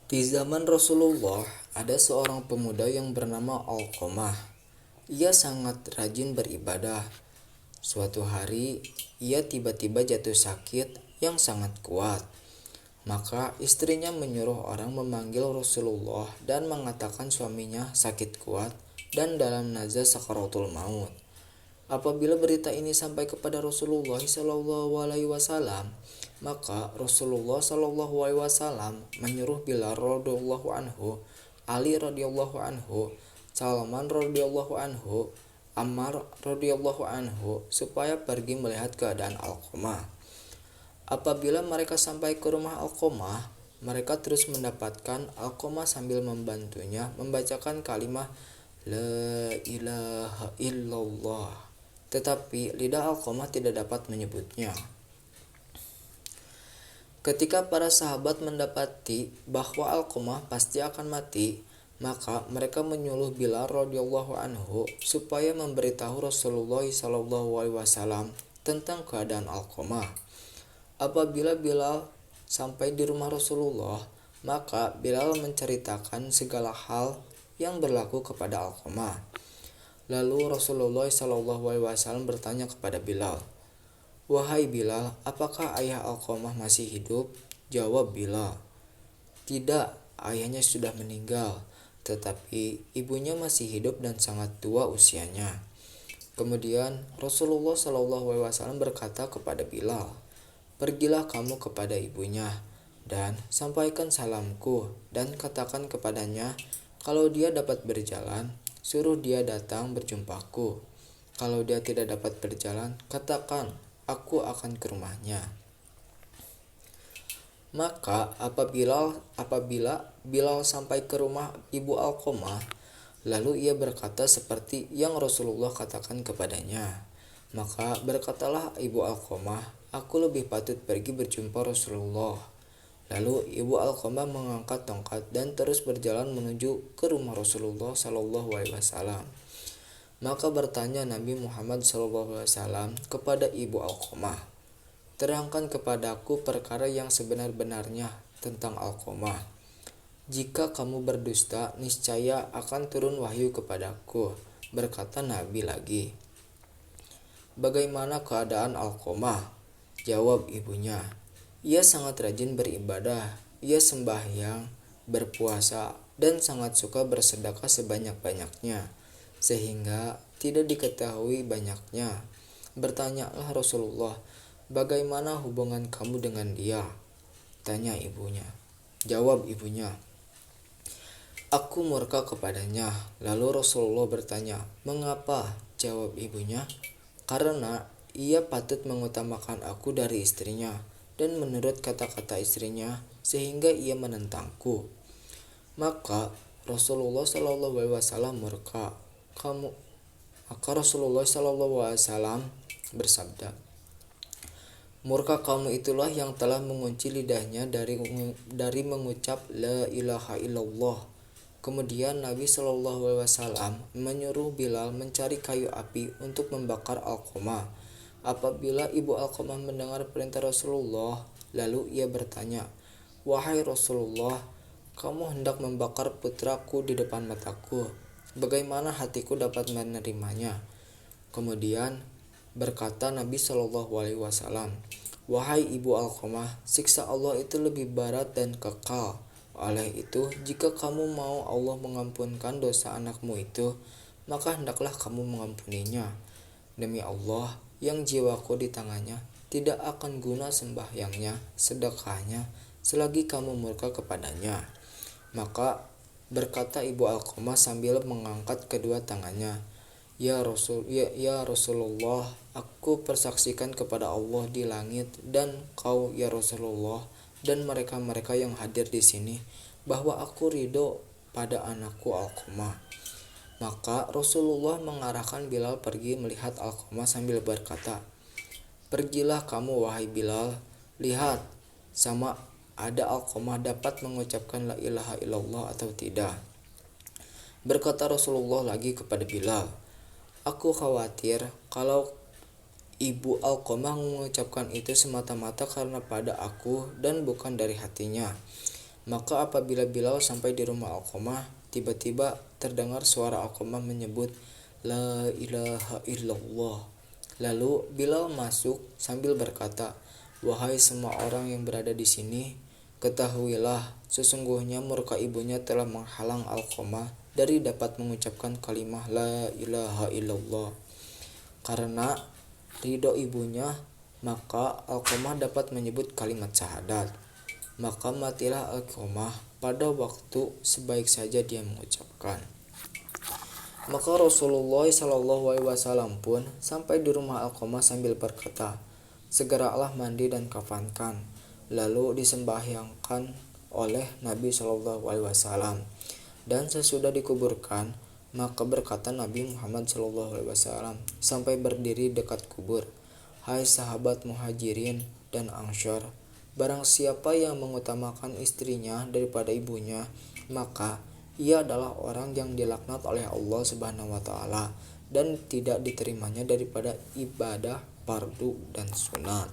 Di zaman Rasulullah, ada seorang pemuda yang bernama Alqamah. Ia sangat rajin beribadah. Suatu hari, ia tiba-tiba jatuh sakit yang sangat kuat. Maka istrinya menyuruh orang memanggil Rasulullah dan mengatakan suaminya sakit kuat dan dalam nazar sakaratul maut. Apabila berita ini sampai kepada Rasulullah SAW, maka Rasulullah SAW menyuruh Bilal radhiyallahu anhu, Ali radhiyallahu anhu, Salman radhiyallahu anhu, Ammar radhiyallahu anhu supaya pergi melihat keadaan Alqamah. Apabila mereka sampai ke rumah Alqamah, mereka terus mendapatkan Alqamah sambil membantunya membacakan kalimat La ilaha illallah. Tetapi lidah Alqamah tidak dapat menyebutnya. Ketika para sahabat mendapati bahwa Alqamah pasti akan mati, maka mereka menyuruh Bilal radhiyallahu anhu supaya memberitahu Rasulullah SAW tentang keadaan Alqamah. Apabila Bilal sampai di rumah Rasulullah, maka Bilal menceritakan segala hal yang berlaku kepada Alqamah. Lalu Rasulullah SAW bertanya kepada Bilal, "Wahai Bilal, apakah ayah Alqamah masih hidup?" Jawab Bilal, "Tidak, ayahnya sudah meninggal, tetapi ibunya masih hidup dan sangat tua usianya." Kemudian Rasulullah SAW berkata kepada Bilal, "Pergilah kamu kepada ibunya dan sampaikan salamku dan katakan kepadanya kalau dia dapat berjalan, suruh dia datang berjumpaku. Kalau dia tidak dapat berjalan, katakan aku akan ke rumahnya." Maka apabila Bilal sampai ke rumah ibu Alqamah, lalu ia berkata seperti yang Rasulullah katakan kepadanya. Maka berkatalah ibu Alqamah, "Aku lebih patut pergi berjumpa Rasulullah." Lalu ibu Alqamah mengangkat tongkat dan terus berjalan menuju ke rumah Rasulullah SAW. Maka bertanya Nabi Muhammad SAW kepada ibu Alqamah, "Terangkan kepadaku perkara yang sebenar-benarnya tentang Alqamah. Jika kamu berdusta, niscaya akan turun wahyu kepadaku." Berkata Nabi lagi, "Bagaimana keadaan Alqamah?" Jawab ibunya, "Ia sangat rajin beribadah, ia sembahyang, berpuasa, dan sangat suka bersedekah sebanyak-banyaknya, sehingga tidak diketahui banyaknya." Bertanyalah Rasulullah, "Bagaimana hubungan kamu dengan dia?" Tanya ibunya. Jawab ibunya, "Aku murka kepadanya." Lalu Rasulullah bertanya, "Mengapa?" Jawab ibunya, "Karena ia patut mengutamakan aku dari istrinya dan menurut kata-kata istrinya sehingga ia menentangku." Maka Rasulullah SAW murka. Maka Rasulullah SAW bersabda, "Murka kamu itulah yang telah mengunci lidahnya dari mengucap La ilaha illallah." Kemudian Nabi SAW menyuruh Bilal mencari kayu api untuk membakar Alqamah. Apabila ibu Alqamah mendengar perintah Rasulullah, lalu ia bertanya, "Wahai Rasulullah, kamu hendak membakar putraku di depan mataku. Bagaimana hatiku dapat menerimanya?" Kemudian berkata Nabi SAW, "Wahai ibu Alqamah, siksa Allah itu lebih berat dan kekal. Oleh itu, jika kamu mau Allah mengampunkan dosa anakmu itu, maka hendaklah kamu mengampuninya. Demi Allah, yang jiwaku di tangannya, tidak akan guna sembahyangnya, sedekahnya, selagi kamu murka kepadanya." Maka berkata ibu Alqamah sambil mengangkat kedua tangannya, Ya Rasulullah, aku persaksikan kepada Allah di langit dan kau ya Rasulullah dan mereka-mereka yang hadir di sini bahwa aku ridho pada anakku Alqamah." Maka Rasulullah mengarahkan Bilal pergi melihat Alqamah sambil berkata, "Pergilah kamu wahai Bilal, lihat sama ada Alqamah dapat mengucapkan la ilaha illallah atau tidak." Berkata Rasulullah lagi kepada Bilal, "Aku khawatir kalau ibu Alqamah mengucapkan itu semata-mata karena pada aku dan bukan dari hatinya." Maka apabila Bilal sampai di rumah Alqamah, tiba-tiba terdengar suara Alqamah menyebut La ilaha illallah. Lalu Bilal masuk sambil berkata, "Wahai semua orang yang berada di sini, ketahuilah sesungguhnya murka ibunya telah menghalang Alqamah dari dapat mengucapkan kalimah La ilaha illallah. Karena ridho ibunya, maka Alqamah dapat menyebut kalimat syahadat. Maka matilah Alqamah pada waktu sebaik saja dia mengucapkan." Maka Rasulullah SAW pun sampai di rumah Alqamah sambil berkata, "Segeralah mandi dan kafankan." Lalu disembahyangkan oleh Nabi SAW. Dan sesudah dikuburkan, maka berkata Nabi Muhammad SAW sampai berdiri dekat kubur, "Hai sahabat Muhajirin dan Ansyar, barang siapa yang mengutamakan istrinya daripada ibunya, maka ia adalah orang yang dilaknat oleh Allah Subhanahu wa taala dan tidak diterimanya daripada ibadah fardu dan sunat."